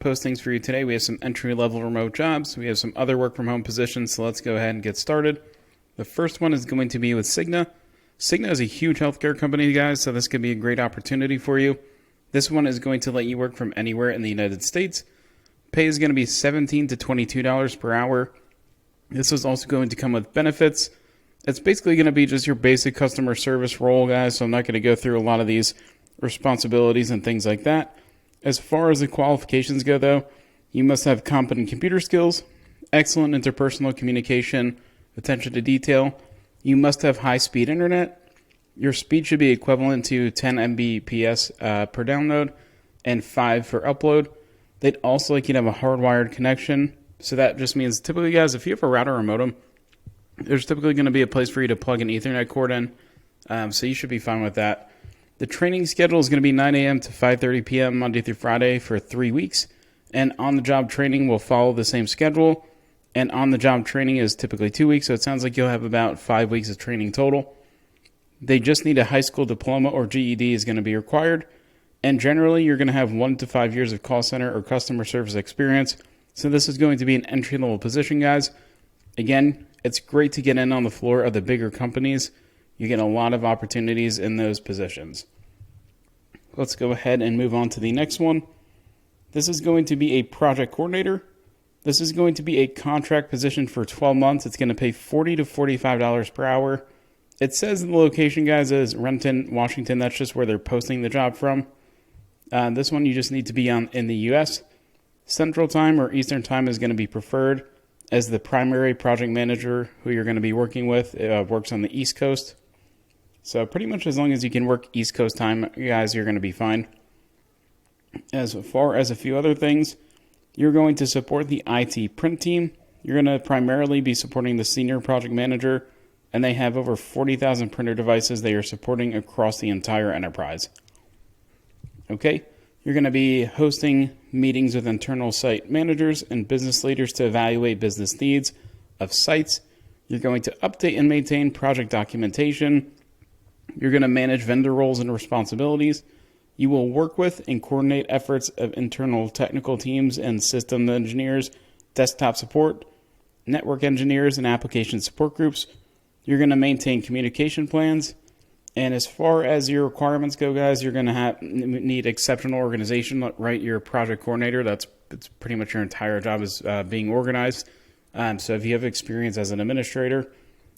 postings for you today. We have some entry-level remote jobs. We have some other work-from-home positions, so let's go ahead and get started. The first one is going to be with Cigna. Cigna is a huge healthcare company, guys, so this could be a great opportunity for you. This one is going to let you work from anywhere in the United States. Pay is going to be $17 to $22 per hour. This is also going to come with benefits. It's basically going to be just your basic customer service role, guys, so I'm not going to go through a lot of these responsibilities and things like that. As far as the qualifications go, though, you must have competent computer skills, excellent interpersonal communication, attention to detail. You must have high-speed internet. Your speed should be equivalent to 10 Mbps per download and 5 for upload. They'd also like you to have a hardwired connection. So that just means, typically, guys, if you have a router or modem, there's typically going to be a place for you to plug an Ethernet cord in. So you should be fine with that. The training schedule is going to be 9 a.m. to 5:30 p.m. Monday through Friday for 3 weeks. And on-the-job training will follow the same schedule. And on-the-job training is typically 2 weeks, so it sounds like you'll have about 5 weeks of training total. They just need a high school diploma or GED is going to be required. And generally, you're going to have 1 to 5 years of call center or customer service experience. So this is going to be an entry-level position, guys. Again, it's great to get in on the floor of the bigger companies. You get a lot of opportunities in those positions. Let's go ahead and move on to the next one. This is going to be a project coordinator. This is going to be a contract position for 12 months. It's going to pay $40 to $45 per hour. It says the location, guys, is Renton, Washington. That's just where they're posting the job from. This one you just need to be in the U.S. Central Time or Eastern Time is going to be preferred, as the primary project manager who you're going to be working with works on the East Coast. So pretty much as long as you can work East Coast time, guys, you're going to be fine. As far as a few other things, you're going to support the IT print team. You're going to primarily be supporting the senior project manager, and they have over 40,000 printer devices they are supporting across the entire enterprise. Okay, you're going to be hosting meetings with internal site managers and business leaders to evaluate business needs of sites. You're going to update and maintain project documentation. You're going to manage vendor roles and responsibilities. You will work with and coordinate efforts of internal technical teams and system engineers, desktop support, network engineers, and application support groups. You're going to maintain communication plans. And as far as your requirements go, guys, you're going to need exceptional organization, right? You're a project coordinator. That's pretty much your entire job is being organized. So if you have experience as an administrator,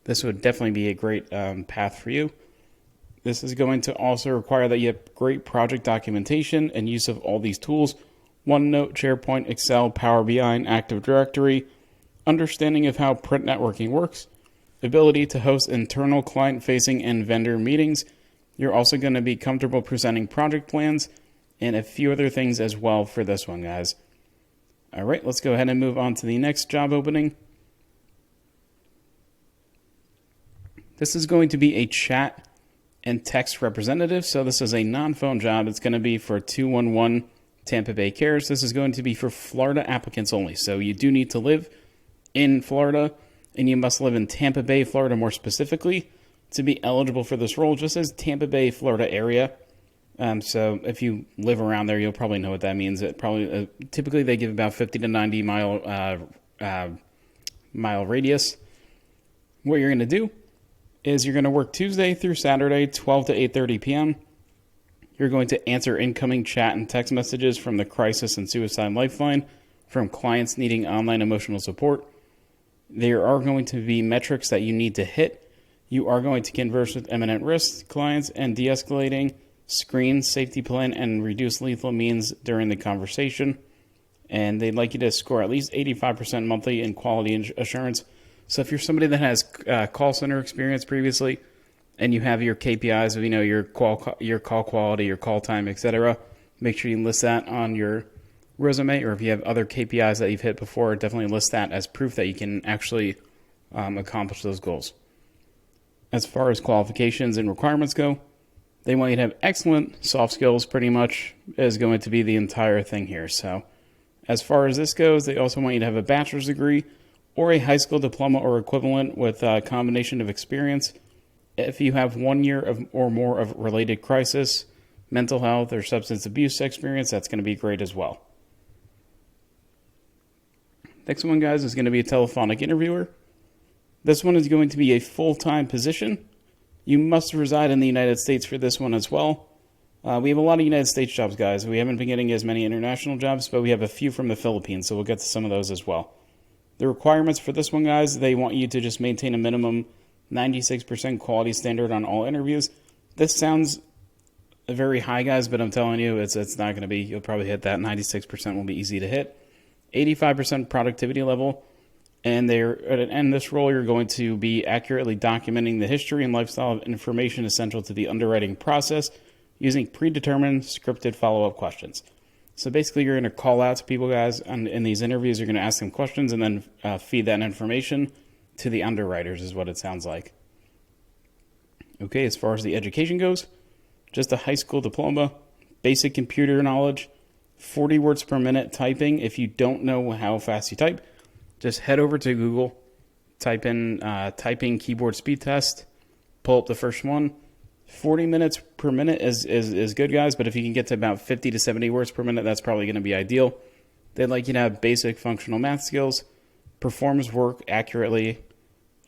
this would definitely be a great path for you. This is going to also require that you have great project documentation and use of all these tools: OneNote, SharePoint, Excel, Power BI, and Active Directory, understanding of how print networking works, ability to host internal client-facing and vendor meetings. You're also going to be comfortable presenting project plans and a few other things as well for this one, guys. All right, let's go ahead and move on to the next job opening. This is going to be a chat and text representative. So this is a non-phone job. It's going to be for 211 Tampa Bay Cares. This is going to be for Florida applicants only. So you do need to live in Florida, and you must live in Tampa Bay, Florida more specifically, to be eligible for this role. Just as Tampa Bay, Florida area. So if you live around there, you'll probably know what that means. It probably typically they give about 50 to 90 mile radius. What you're going to do is you're going to work Tuesday through Saturday, 12 to 8:30 p.m. You're going to answer incoming chat and text messages from the Crisis and Suicide Lifeline from clients needing online emotional support. There are going to be metrics that you need to hit. You are going to converse with imminent risk clients and de-escalating, screen, safety plan, and reduce lethal means during the conversation. And they'd like you to score at least 85% monthly in quality assurance. So if you're somebody that has call center experience previously, and you have your KPIs of your call quality, your call time, etc., make sure you list that on your resume. Or if you have other KPIs that you've hit before, definitely list that as proof that you can actually accomplish those goals. As far as qualifications and requirements go, they want you to have excellent soft skills. Pretty much is going to be the entire thing here. So as far as this goes, they also want you to have a bachelor's degree or a high school diploma or equivalent with a combination of experience. If you have 1 year or more of related crisis, mental health, or substance abuse experience, that's going to be great as well. Next one, guys, is going to be a telephonic interviewer. This one is going to be a full-time position. You must reside in the United States for this one as well. We have a lot of United States jobs, guys. We haven't been getting as many international jobs, but we have a few from the Philippines, so we'll get to some of those as well. The requirements for this one, guys, they want you to just maintain a minimum 96% quality standard on all interviews. This sounds very high, guys, but I'm telling you, it's not going to be. You'll probably hit that. 96% will be easy to hit. 85% productivity level. And in this role, you're going to be accurately documenting the history and lifestyle of information essential to the underwriting process using predetermined scripted follow-up questions. So basically, you're going to call out to people, guys, and in these interviews, you're going to ask them questions and then feed that information to the underwriters is what it sounds like. Okay, as far as the education goes, just a high school diploma, basic computer knowledge, 40 words per minute typing. If you don't know how fast you type, just head over to Google, type in typing keyboard speed test, pull up the first one. 40 minutes per minute is good, guys, but if you can get to about 50 to 70 words per minute, that's probably going to be ideal. They'd like you to have basic functional math skills, performs work accurately,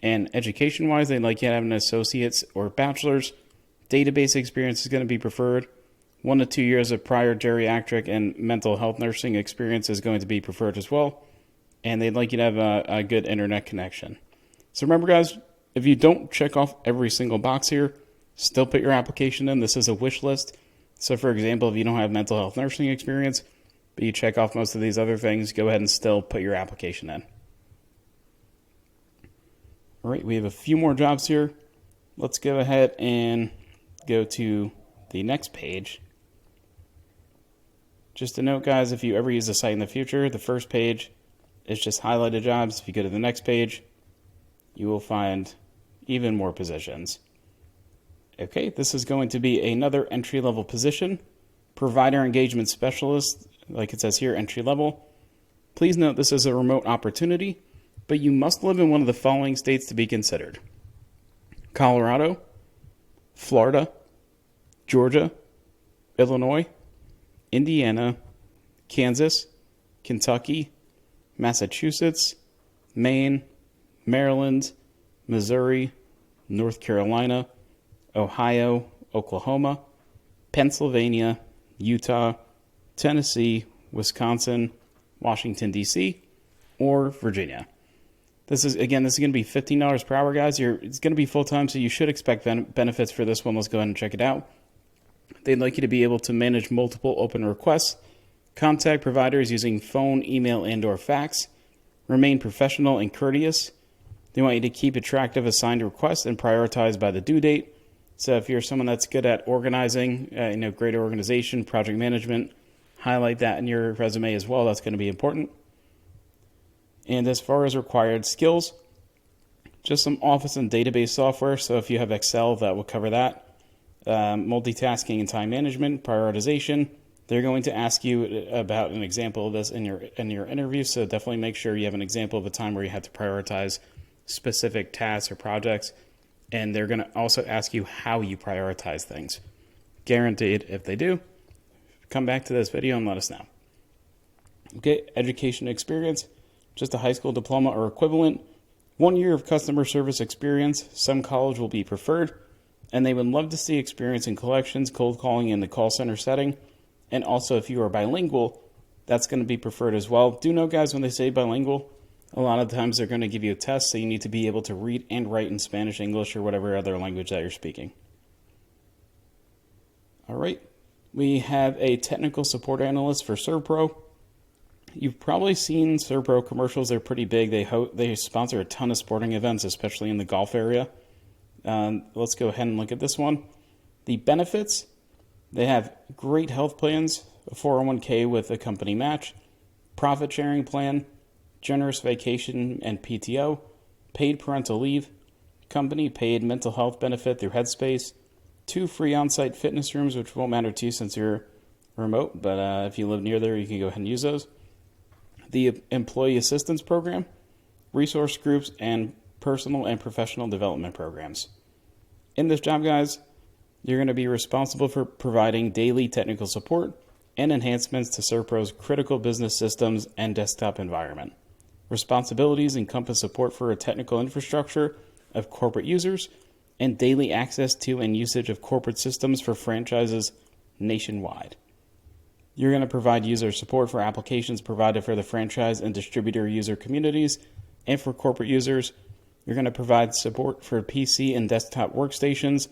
and education-wise, they'd like you to have an associate's or bachelor's. Database experience is going to be preferred. 1 to 2 years of prior geriatric and mental health nursing experience is going to be preferred as well. And they'd like you to have a good internet connection. So remember, guys, if you don't check off every single box here, still put your application in. This is a wish list. So, for example, if you don't have mental health nursing experience, but you check off most of these other things, go ahead and still put your application in. All right, we have a few more jobs here. Let's go ahead and go to the next page. Just a note, guys, if you ever use the site in the future, the first page is just highlighted jobs. If you go to the next page, you will find even more positions. Okay, this is going to be another entry-level position. Provider engagement specialist, like it says here, entry level. Please note this is a remote opportunity, but you must live in one of the following states to be considered: Colorado, Florida, Georgia, Illinois, Indiana, Kansas, Kentucky, Massachusetts, Maine, Maryland, Missouri, North Carolina, Ohio, Oklahoma, Pennsylvania, Utah, Tennessee, Wisconsin, Washington, D.C., or Virginia. This is going to be $15 per hour, guys. It's going to be full-time, so you should expect benefits for this one. Let's go ahead and check it out. They'd like you to be able to manage multiple open requests, contact providers using phone, email, and/or fax, remain professional and courteous. They want you to keep a track of assigned requests and prioritize by the due date. So if you're someone that's good at organizing, great organization, project management, highlight that in your resume as well. That's going to be important. And as far as required skills, just some office and database software. So if you have Excel, that will cover that. Multitasking and time management, prioritization. They're going to ask you about an example of this in your interview. So definitely make sure you have an example of a time where you had to prioritize specific tasks or projects. And they're going to also ask you how you prioritize things. Guaranteed, if they do, come back to this video and let us know. Okay, education experience, just a high school diploma or equivalent. 1 year of customer service experience. Some college will be preferred. And they would love to see experience in collections, cold calling in the call center setting. And also, if you are bilingual, that's going to be preferred as well. Do know, guys, when they say bilingual, a lot of times they're going to give you a test, so you need to be able to read and write in Spanish, English, or whatever other language that you're speaking. All right. We have a technical support analyst for ServPro. You've probably seen ServPro commercials. They're pretty big. They sponsor a ton of sporting events, especially in the golf area. Let's go ahead and look at this one. The benefits, they have great health plans, a 401k with a company match, profit sharing plan, generous vacation and PTO, paid parental leave, company paid mental health benefit through Headspace, 2 free on-site fitness rooms, which won't matter to you since you're remote, but if you live near there, you can go ahead and use those. The employee assistance program, resource groups, and personal and professional development programs. In this job, guys, you're going to be responsible for providing daily technical support and enhancements to ServPro's critical business systems and desktop environment. Responsibilities encompass support for a technical infrastructure of corporate users and daily access to and usage of corporate systems for franchises nationwide. You're going to provide user support for applications provided for the franchise and distributor user communities and for corporate users. You're going to provide support for PC and desktop workstations,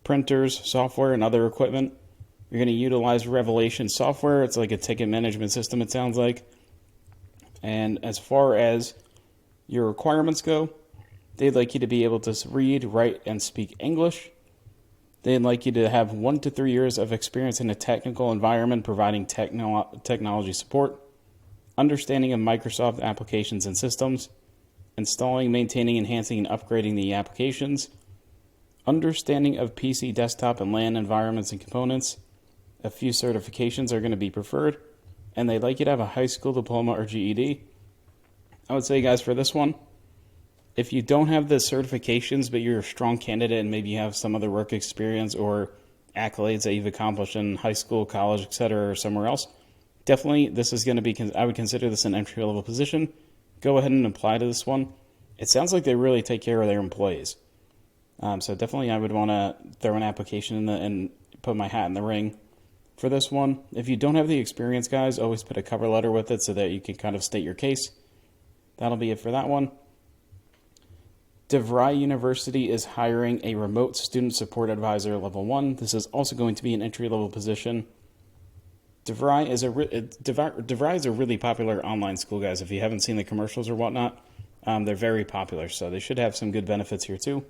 printers, software, and other equipment. You're going to utilize Revelation software. It's like a ticket management system, it sounds like. And as far as your requirements go, they'd like you to be able to read, write, and speak English. They'd like you to have 1 to 3 years of experience in a technical environment providing technology support, understanding of Microsoft applications and systems, installing, maintaining, enhancing, and upgrading the applications, understanding of PC, desktop, and LAN environments and components. A few certifications are going to be preferred, and they'd like you to have a high school diploma or GED. I would say, guys, for this one, if you don't have the certifications, but you're a strong candidate and maybe you have some other work experience or accolades that you've accomplished in high school, college, etc., or somewhere else, definitely this is going to be, I would consider this an entry-level position. Go ahead and apply to this one. It sounds like they really take care of their employees. So definitely I would want to throw an application in and put my hat in the ring for this one. If you don't have the experience, guys, always put a cover letter with it so that you can kind of state your case. That'll be it for that one. DeVry University is hiring a remote student support advisor level 1. This is also going to be an entry-level position. DeVry is a really popular online school, guys. If you haven't seen the commercials or whatnot, they're very popular, so they should have some good benefits here too.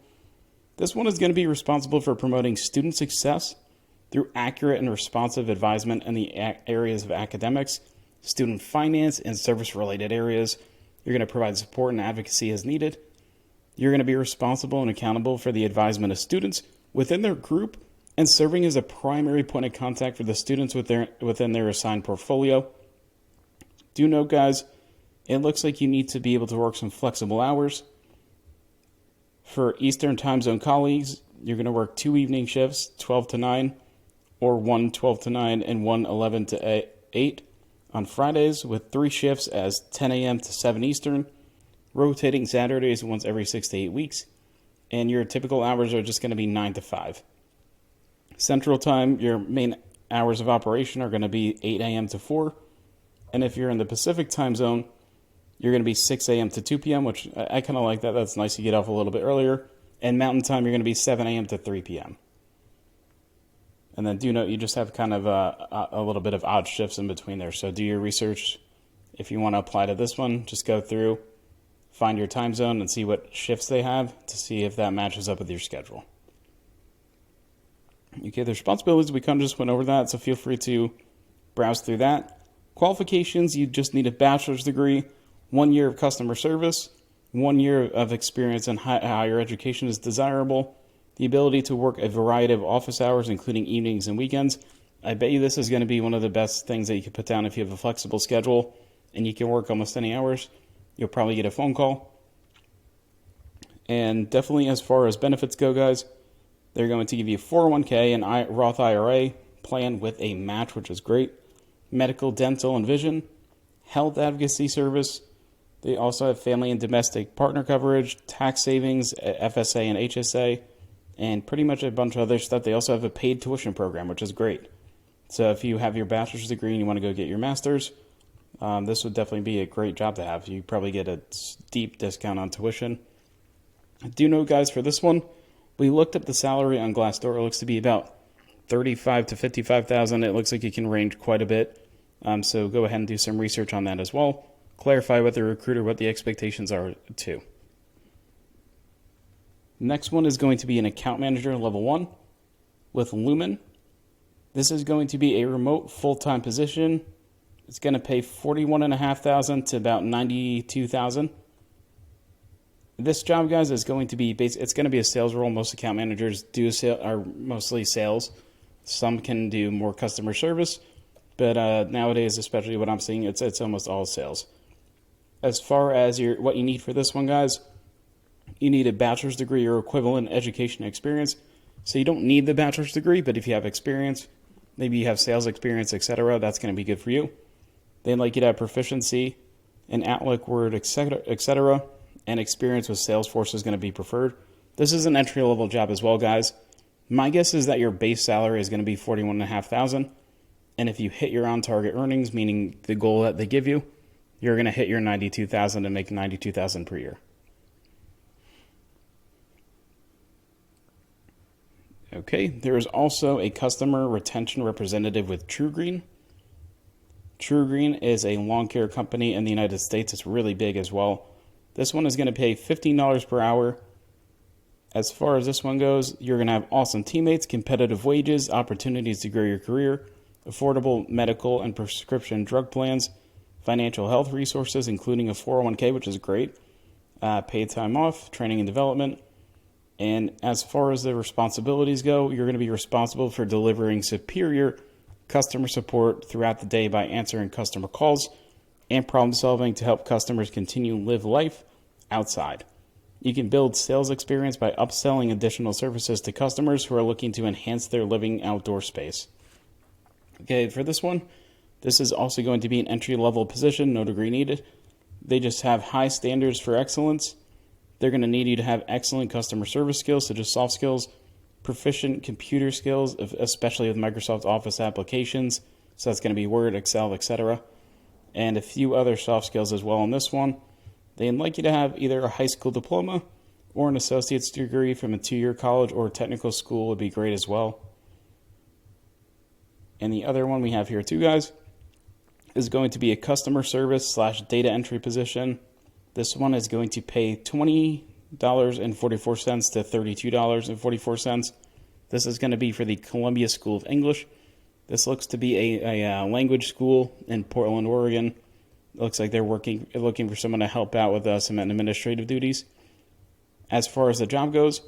This one is going to be responsible for promoting student success through accurate and responsive advisement in the areas of academics, student finance, and service-related areas. You're going to provide support and advocacy as needed. You're going to be responsible and accountable for the advisement of students within their group and serving as a primary point of contact for the students within their assigned portfolio. Do note, guys, it looks like you need to be able to work some flexible hours. For Eastern Time Zone colleagues, you're going to work 2 evening shifts, 12 to 9, or 1 12 to 9 and 1 11 to 8 on Fridays, with 3 shifts as 10 a.m. to 7 Eastern, rotating Saturdays once every 6 to 8 weeks, and your typical hours are just going to be 9 to 5. Central Time, your main hours of operation are going to be 8 a.m. to 4, and if you're in the Pacific Time Zone, you're going to be 6 a.m. to 2 p.m., which I kind of like that. That's nice to get off a little bit earlier. And Mountain Time, you're going to be 7 a.m. to 3 p.m. And then do note, you just have kind of a little bit of odd shifts in between there. So do your research. If you want to apply to this one, just go through, find your time zone, and see what shifts they have to see if that matches up with your schedule. Okay, the responsibilities, we kind of just went over that, so feel free to browse through that. Qualifications, you just need a bachelor's degree, 1 year of customer service, 1 year of experience in higher education is desirable, the ability to work a variety of office hours, including evenings and weekends. I bet you this is going to be one of the best things that you could put down if you have a flexible schedule and you can work almost any hours. You'll probably get a phone call. And definitely as far as benefits go, guys, they're going to give you 401k and Roth IRA plan with a match, which is great. Medical, dental, and vision. Health advocacy service. They also have family and domestic partner coverage, tax savings, FSA and HSA, and pretty much a bunch of other stuff. They also have a paid tuition program, which is great. So if you have your bachelor's degree and you want to go get your master's, this would definitely be a great job to have. You probably get a steep discount on tuition. Do know, guys, for this one, we looked up the salary on Glassdoor. It looks to be about $35,000 to $55,000. It looks like it can range quite a bit. So go ahead and do some research on that as well. Clarify with the recruiter what the expectations are too. Next one is going to be an account manager level 1 with Lumen. This is going to be a remote full-time position. It's going to pay $41,500 to about $92,000. This job, guys, is going to be it's going to be a sales role. Most account managers are mostly sales. Some can do more customer service, but nowadays, especially what I'm seeing, it's almost all sales. As far as what you need for this one, guys, you need a bachelor's degree or equivalent education experience. So you don't need the bachelor's degree, but if you have experience, maybe you have sales experience, etc., that's going to be good for you. They'd like you to have proficiency an Outlook, Word, etc., and experience with Salesforce is going to be preferred. This is an entry-level job as well, guys. My guess is that your base salary is going to be $41,500, and if you hit your on-target earnings, meaning the goal that they give you, you're going to hit your $92,000 and make $92,000 per year. Okay, there is also a customer retention representative with TrueGreen. TrueGreen is a lawn care company in the United States. It's really big as well. This one is going to pay $15 per hour. As far as this one goes, you're going to have awesome teammates, competitive wages, opportunities to grow your career, affordable medical and prescription drug plans, financial health resources, including a 401k, which is great, paid time off, training and development. And as far as the responsibilities go, you're going to be responsible for delivering superior customer support throughout the day by answering customer calls and problem solving to help customers continue to live life outside. You can build sales experience by upselling additional services to customers who are looking to enhance their living outdoor space. Okay, for this one, this is also going to be an entry-level position, no degree needed. They just have high standards for excellence. They're going to need you to have excellent customer service skills, such as soft skills, proficient computer skills, especially with Microsoft Office applications. So that's going to be Word, Excel, etc. And a few other soft skills as well on this one. They'd like you to have either a high school diploma or an associate's degree from a 2-year college or technical school would be great as well. And the other one we have here too, guys, is going to be a customer service / data entry position. This one is going to pay $20.44 to $32.44. This is going to be for the Columbia School of English. This looks to be a language school in Portland, Oregon. It looks like they're looking for someone to help out with some administrative duties. As far as the job goes,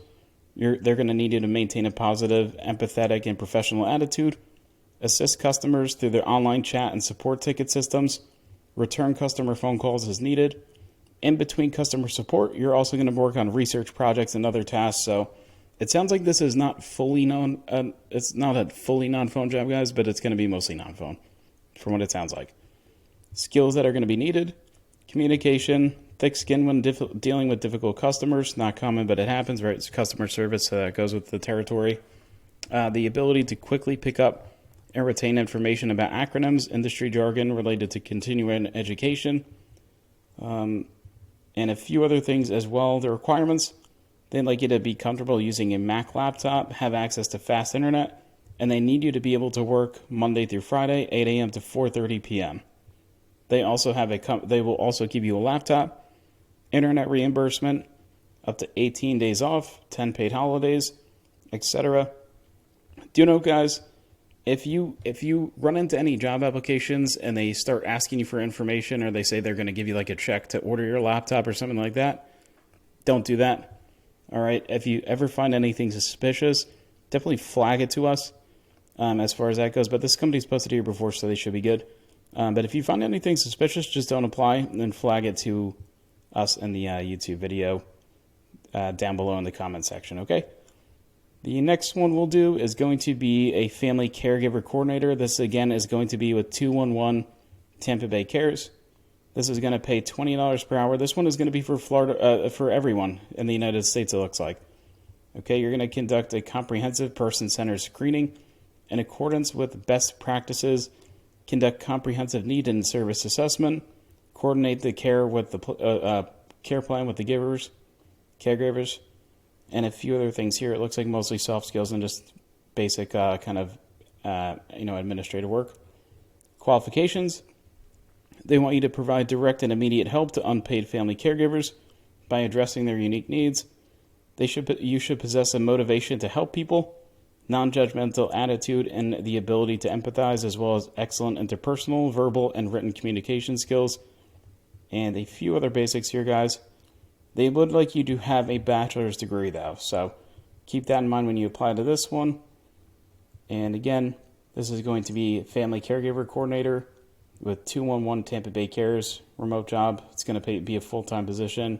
they're going to need you to maintain a positive, empathetic, and professional attitude, assist customers through their online chat and support ticket systems, return customer phone calls as needed. In between customer support, you're also going to work on research projects and other tasks. So it sounds like this is not fully it's not a fully non-phone job, guys, but it's going to be mostly non-phone from what it sounds like. Skills that are going to be needed: communication, thick skin when dealing with difficult customers, not common, but it happens, right? It's customer service, so that goes with the territory. The ability to quickly pick up and retain information about acronyms, industry jargon related to continuing education, and a few other things as well. The requirements: they'd like you to be comfortable using a Mac laptop, have access to fast internet, and they need you to be able to work Monday through Friday, 8 a.m. to 4:30 p.m. They also have they will also give you a laptop, internet reimbursement, up to 18 days off, 10 paid holidays, etc. Do you know, guys, if you run into any job applications and they start asking you for information, or they say they're going to give you like a check to order your laptop or something like that, don't do that. All right. If you ever find anything suspicious, definitely flag it to us as far as that goes. But this company's posted here before, so they should be good. But if you find anything suspicious, just don't apply, and then flag it to us in the YouTube video down below in the comment section, okay? The next one we'll do is going to be a family caregiver coordinator. This, again, is going to be with 211 Tampa Bay Cares. This is going to pay $20 per hour. This one is going to be for Florida, for everyone in the United States, it looks like. Okay, you're going to conduct a comprehensive person-centered screening in accordance with best practices, conduct comprehensive need and service assessment, coordinate the care with the care plan with the caregivers, and a few other things here. It looks like mostly soft skills and just basic administrative work. Qualifications: they want you to provide direct and immediate help to unpaid family caregivers by addressing their unique needs. You should possess a motivation to help people, non-judgmental attitude, and the ability to empathize, as well as excellent interpersonal, verbal, and written communication skills. And a few other basics here, guys. They would like you to have a bachelor's degree, though, so keep that in mind when you apply to this one. And again, this is going to be family caregiver coordinator with 211 Tampa Bay Cares, remote job. It's going to be a full-time position,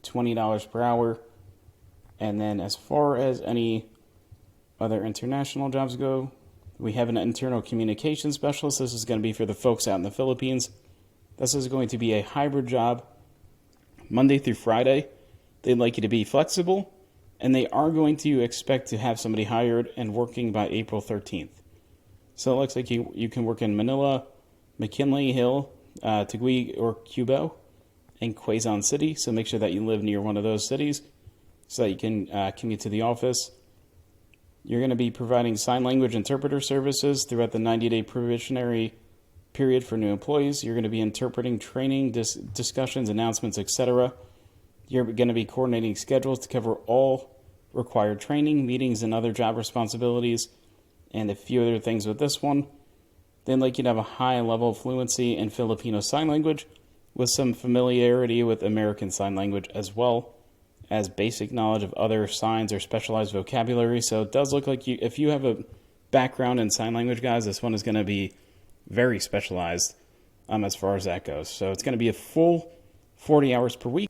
$20 per hour. And then as far as any other international jobs go, we have an internal communication specialist. This is going to be for the folks out in the Philippines. This is going to be a hybrid job, Monday through Friday. They'd like you to be flexible, and they are going to expect to have somebody hired and working by April 13th. So it looks like you can work in Manila, McKinley Hill, Taguig or Cubo, and Quezon City. So make sure that you live near one of those cities so that you can commute to the office. You're going to be providing sign language interpreter services throughout the 90-day probationary period for new employees. You're going to be interpreting training, discussions, announcements, etc. You're going to be coordinating schedules to cover all required training, meetings, and other job responsibilities, and a few other things with this one. They'd like you to have a high level of fluency in Filipino Sign Language with some familiarity with American Sign Language, as well as basic knowledge of other signs or specialized vocabulary. So it does look like if you have a background in sign language, guys, this one is going to be very specialized as far as that goes. So it's going to be a full 40 hours per week.